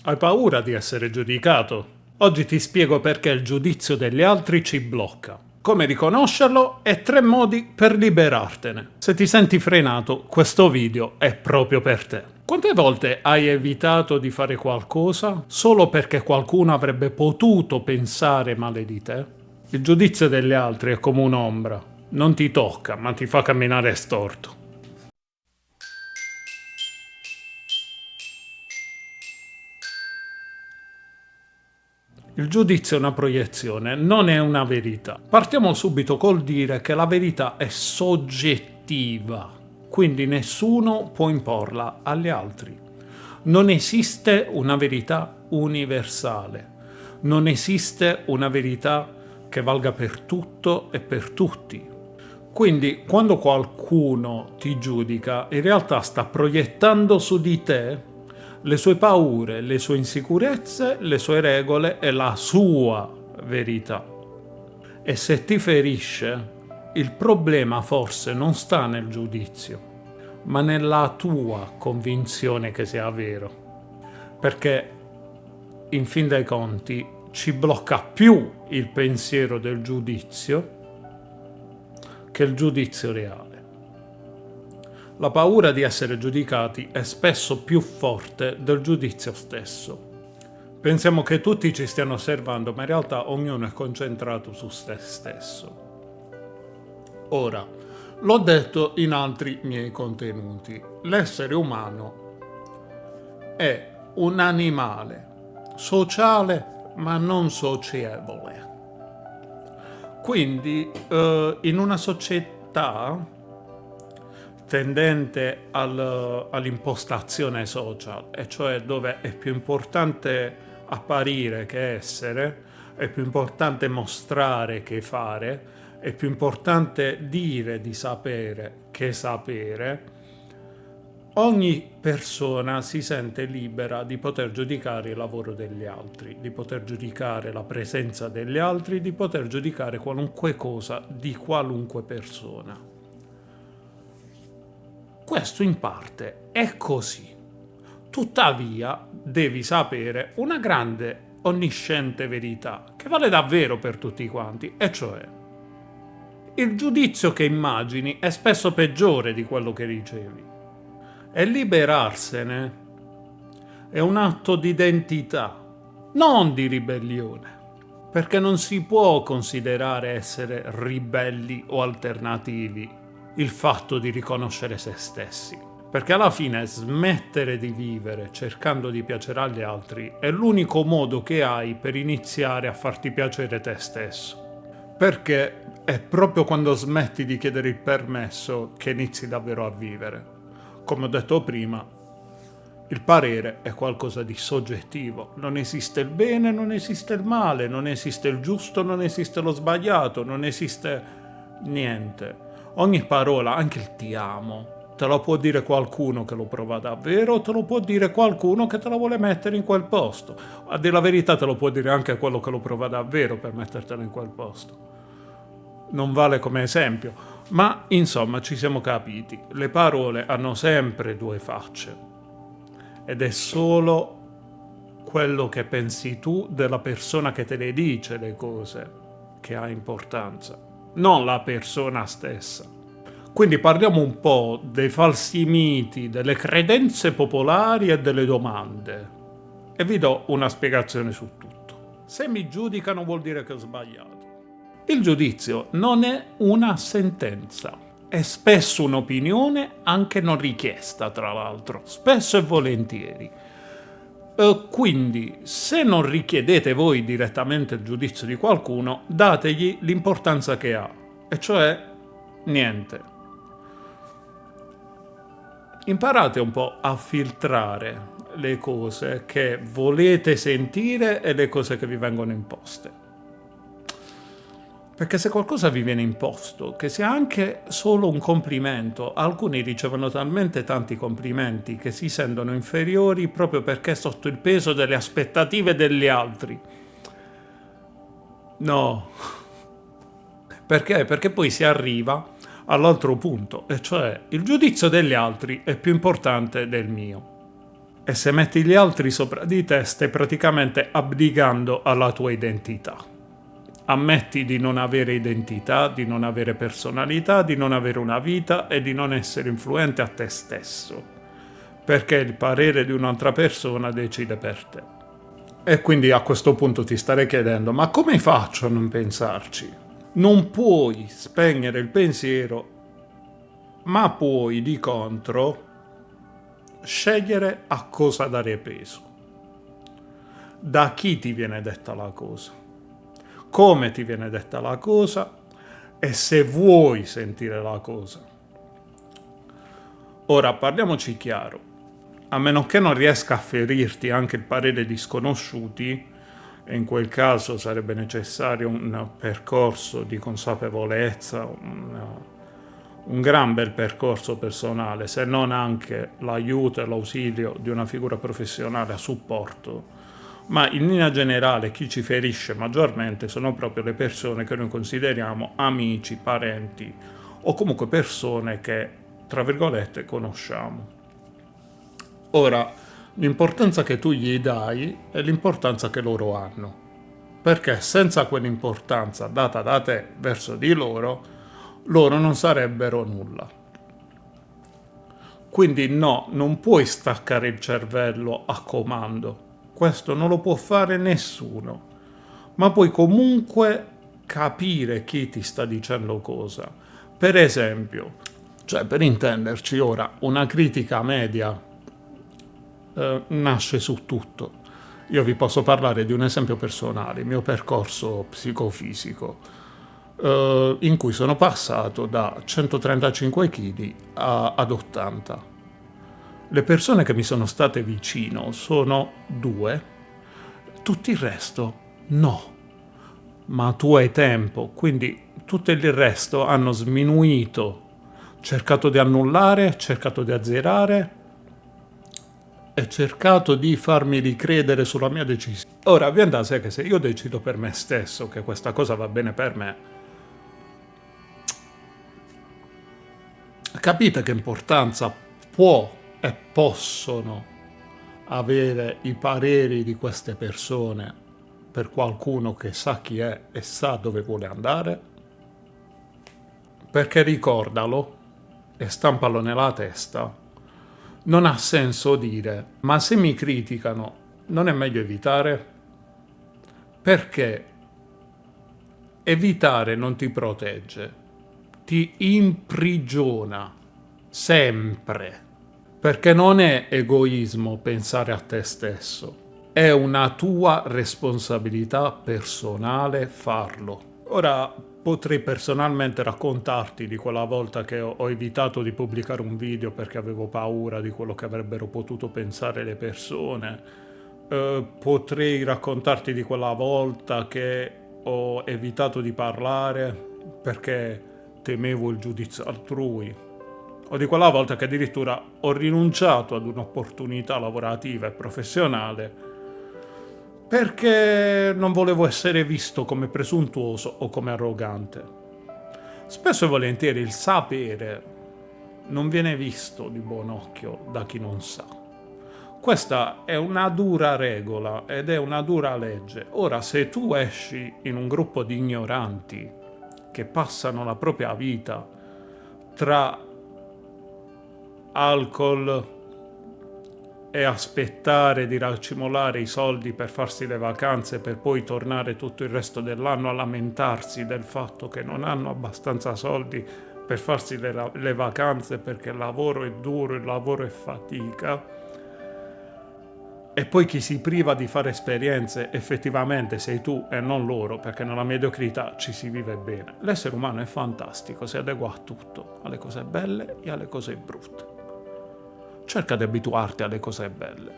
Hai paura di essere giudicato? Oggi ti spiego perché il giudizio degli altri ci blocca, come riconoscerlo e 3 modi per liberartene. Se ti senti frenato, questo video è proprio per te. Quante volte hai evitato di fare qualcosa solo perché qualcuno avrebbe potuto pensare male di te? Il giudizio degli altri è come un'ombra, non ti tocca, ma ti fa camminare storto. Il giudizio è una proiezione, non è una verità. Partiamo subito col dire che la verità è soggettiva, quindi nessuno può imporla agli altri. Non esiste una verità universale, non esiste una verità che valga per tutto e per tutti. Quindi quando qualcuno ti giudica, in realtà sta proiettando su di te le sue paure, le sue insicurezze, le sue regole e la sua verità. E se ti ferisce, il problema forse non sta nel giudizio, ma nella tua convinzione che sia vero. Perché, in fin dei conti, ci blocca più il pensiero del giudizio che il giudizio reale. La paura di essere giudicati è spesso più forte del giudizio stesso. Pensiamo che tutti ci stiano osservando, ma in realtà ognuno è concentrato su se stesso. Ora, l'ho detto in altri miei contenuti, l'essere umano è un animale sociale ma non socievole. Quindi in una società tendente all'impostazione social, e cioè dove è più importante apparire che essere, è più importante mostrare che fare, è più importante dire di sapere che sapere, ogni persona si sente libera di poter giudicare il lavoro degli altri, di poter giudicare la presenza degli altri, di poter giudicare qualunque cosa di qualunque persona. Questo in parte è così. Tuttavia, devi sapere una grande, onnisciente verità che vale davvero per tutti quanti, e cioè il giudizio che immagini è spesso peggiore di quello che ricevi. E liberarsene è un atto di identità, non di ribellione, perché non si può considerare essere ribelli o alternativi il fatto di riconoscere se stessi, perché alla fine smettere di vivere cercando di piacere agli altri è l'unico modo che hai per iniziare a farti piacere te stesso, perché è proprio quando smetti di chiedere il permesso che inizi davvero a vivere. Come ho detto prima, il parere è qualcosa di soggettivo, non esiste il bene, non esiste il male, non esiste il giusto, non esiste lo sbagliato, non esiste niente. Ogni parola, anche il ti amo, te lo può dire qualcuno che lo prova davvero, te lo può dire qualcuno che te la vuole mettere in quel posto. A dire la verità te lo può dire anche quello che lo prova davvero per mettertelo in quel posto. Non vale come esempio, ma insomma ci siamo capiti. Le parole hanno sempre 2 facce ed è solo quello che pensi tu della persona che te le dice le cose che ha importanza, non la persona stessa. Quindi parliamo un po' dei falsi miti, delle credenze popolari e delle domande. E vi do una spiegazione su tutto. Se mi giudicano vuol dire che ho sbagliato. Il giudizio non è una sentenza, è spesso un'opinione anche non richiesta, tra l'altro, spesso e volentieri. Quindi, se non richiedete voi direttamente il giudizio di qualcuno, dategli l'importanza che ha, e cioè niente. Imparate un po' a filtrare le cose che volete sentire e le cose che vi vengono imposte. Perché se qualcosa vi viene imposto, che sia anche solo un complimento, alcuni ricevono talmente tanti complimenti che si sentono inferiori proprio perché sotto il peso delle aspettative degli altri. No. Perché? Perché poi si arriva all'altro punto, e cioè il giudizio degli altri è più importante del mio. E se metti gli altri sopra di te, stai praticamente abdicando alla tua identità. Ammetti di non avere identità, di non avere personalità, di non avere una vita e di non essere influente a te stesso, perché il parere di un'altra persona decide per te. E quindi a questo punto ti starei chiedendo, ma come faccio a non pensarci? Non puoi spegnere il pensiero, ma puoi di contro scegliere a cosa dare peso, da chi ti viene detta la cosa, come ti viene detta la cosa e se vuoi sentire la cosa. Ora parliamoci chiaro, a meno che non riesca a ferirti anche il parere di sconosciuti, e in quel caso sarebbe necessario un percorso di consapevolezza, un gran bel percorso personale, se non anche l'aiuto e l'ausilio di una figura professionale a supporto. Ma in linea generale chi ci ferisce maggiormente sono proprio le persone che noi consideriamo amici, parenti o comunque persone che, tra virgolette, conosciamo. Ora, l'importanza che tu gli dai è l'importanza che loro hanno, perché senza quell'importanza data da te verso di loro non sarebbero nulla. Quindi no, non puoi staccare il cervello a comando, questo non lo può fare nessuno, ma puoi comunque capire chi ti sta dicendo cosa. Per esempio, cioè per intenderci ora, una critica media nasce su tutto. Io vi posso parlare di un esempio personale, il mio percorso psicofisico, in cui sono passato da 135 kg ad 80. Le persone che mi sono state vicino sono 2, tutto il resto no. Ma tu hai tempo, quindi tutto il resto hanno sminuito, cercato di annullare, cercato di azzerare e cercato di farmi ricredere sulla mia decisione. Ora, viene da sé che se io decido per me stesso che questa cosa va bene per me, capite che importanza può e possono avere i pareri di queste persone per qualcuno che sa chi è e sa dove vuole andare? Perché ricordalo e stampalo nella testa, non ha senso dire ma se mi criticano non è meglio evitare? Perché evitare non ti protegge, ti imprigiona sempre, perché non è egoismo pensare a te stesso, è una tua responsabilità personale farlo. Ora potrei personalmente raccontarti di quella volta che ho evitato di pubblicare un video perché avevo paura di quello che avrebbero potuto pensare le persone. Potrei raccontarti di quella volta che ho evitato di parlare perché temevo il giudizio altrui, o di quella volta che addirittura ho rinunciato ad un'opportunità lavorativa e professionale perché non volevo essere visto come presuntuoso o come arrogante. Spesso e volentieri il sapere non viene visto di buon occhio da chi non sa. Questa è una dura regola ed è una dura legge. Ora, se tu esci in un gruppo di ignoranti che passano la propria vita tra alcol e aspettare di racimolare i soldi per farsi le vacanze per poi tornare tutto il resto dell'anno a lamentarsi del fatto che non hanno abbastanza soldi per farsi le vacanze perché il lavoro è duro, il lavoro è fatica, e poi chi si priva di fare esperienze effettivamente sei tu e non loro, perché nella mediocrità ci si vive bene. L'essere umano è fantastico, si adegua a tutto, alle cose belle e alle cose brutte. Cerca di abituarti alle cose belle.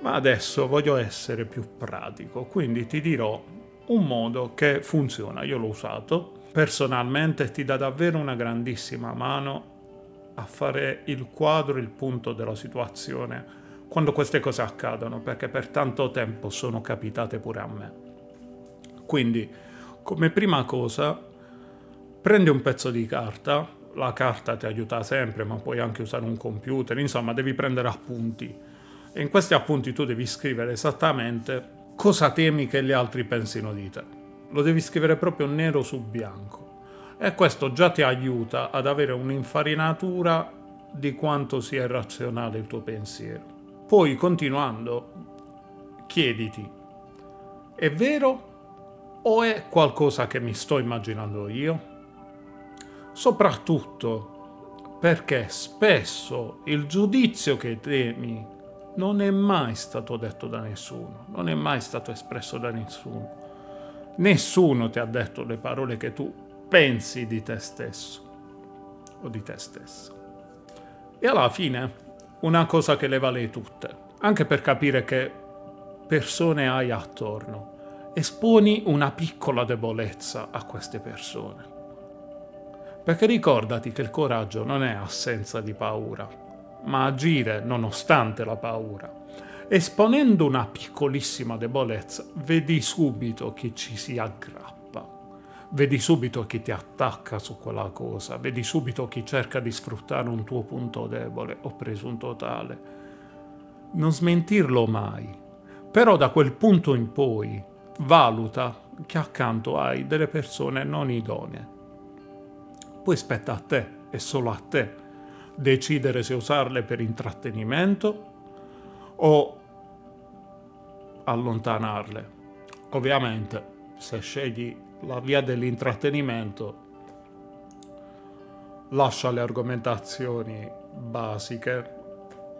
Ma adesso voglio essere più pratico, quindi ti dirò un modo che funziona. Io l'ho usato personalmente e ti dà davvero una grandissima mano a fare il quadro, il punto della situazione quando queste cose accadono, perché per tanto tempo sono capitate pure a me. Quindi, come prima cosa, prendi un pezzo di carta, la carta ti aiuta sempre, ma puoi anche usare un computer, insomma devi prendere appunti. E in questi appunti tu devi scrivere esattamente cosa temi che gli altri pensino di te. Lo devi scrivere proprio nero su bianco. E questo già ti aiuta ad avere un'infarinatura di quanto sia irrazionale il tuo pensiero. Poi, continuando, chiediti: è vero o è qualcosa che mi sto immaginando io? Soprattutto perché spesso il giudizio che temi non è mai stato detto da nessuno, non è mai stato espresso da nessuno. Nessuno ti ha detto le parole che tu pensi di te stesso o di te stessa. E alla fine, una cosa che le vale tutte, anche per capire che persone hai attorno, esponi una piccola debolezza a queste persone. Perché ricordati che il coraggio non è assenza di paura, ma agire nonostante la paura. Esponendo una piccolissima debolezza, vedi subito chi ci si aggrappa, vedi subito chi ti attacca su quella cosa, vedi subito chi cerca di sfruttare un tuo punto debole o presunto tale. Non smentirlo mai, però da quel punto in poi valuta che accanto hai delle persone non idonee. Poi spetta a te, e solo a te, decidere se usarle per intrattenimento o allontanarle. Ovviamente, se scegli la via dell'intrattenimento, lascia le argomentazioni basiche,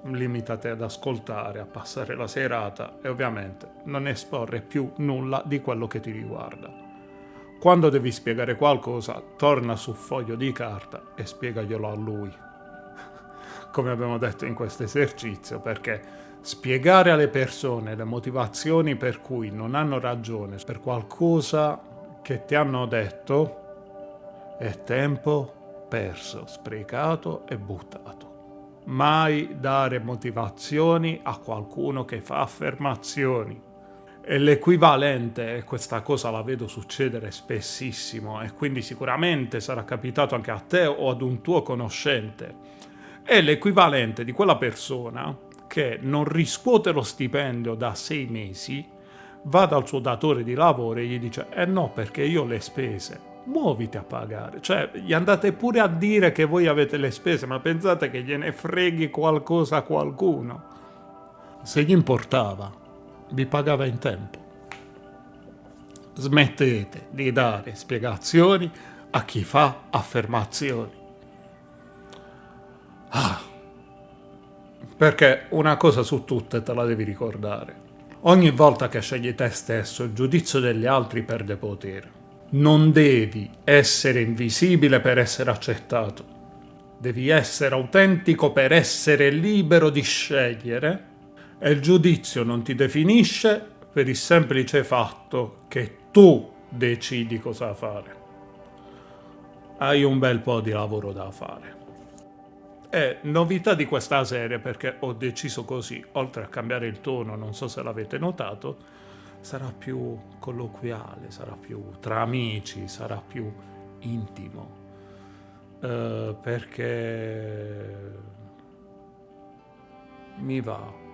limitati ad ascoltare, a passare la serata e ovviamente non esporre più nulla di quello che ti riguarda. Quando devi spiegare qualcosa, torna su foglio di carta e spiegaglielo a lui. Come abbiamo detto in questo esercizio, perché spiegare alle persone le motivazioni per cui non hanno ragione per qualcosa che ti hanno detto è tempo perso, sprecato e buttato. Mai dare motivazioni a qualcuno che fa affermazioni. È l'equivalente, e questa cosa la vedo succedere spessissimo, e quindi sicuramente sarà capitato anche a te o ad un tuo conoscente, è l'equivalente di quella persona che non riscuote lo stipendio da 6 mesi, va dal suo datore di lavoro e gli dice no, perché io ho le spese, muoviti a pagare. Cioè, gli andate pure a dire che voi avete le spese, ma pensate che gliene freghi qualcosa a qualcuno? Se gli importava, vi pagava in tempo. Smettete di dare spiegazioni a chi fa affermazioni. Perché una cosa su tutte te la devi ricordare: ogni volta che scegli te stesso, il giudizio degli altri perde potere. Non devi essere invisibile per essere accettato. Devi essere autentico per essere libero di scegliere, e il giudizio non ti definisce per il semplice fatto che tu decidi cosa fare. Hai un bel po' di lavoro da fare. E novità di questa serie, perché ho deciso così, oltre a cambiare il tono, non so se l'avete notato, sarà più colloquiale, sarà più tra amici, sarà più intimo, perché mi va.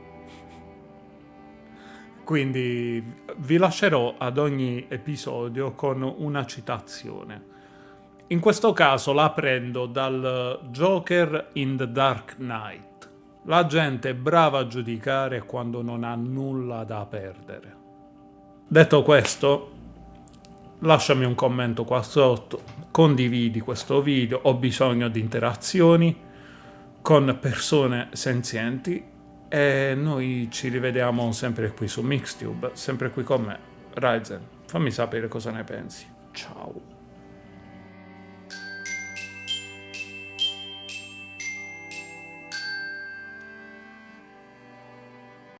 Quindi vi lascerò ad ogni episodio con una citazione. In questo caso la prendo dal Joker in The Dark Knight. La gente è brava a giudicare quando non ha nulla da perdere. Detto questo, lasciami un commento qua sotto, condividi questo video, ho bisogno di interazioni con persone senzienti e noi ci rivediamo sempre qui su Mixtube, sempre qui con me, Ryzen. Fammi sapere cosa ne pensi. Ciao.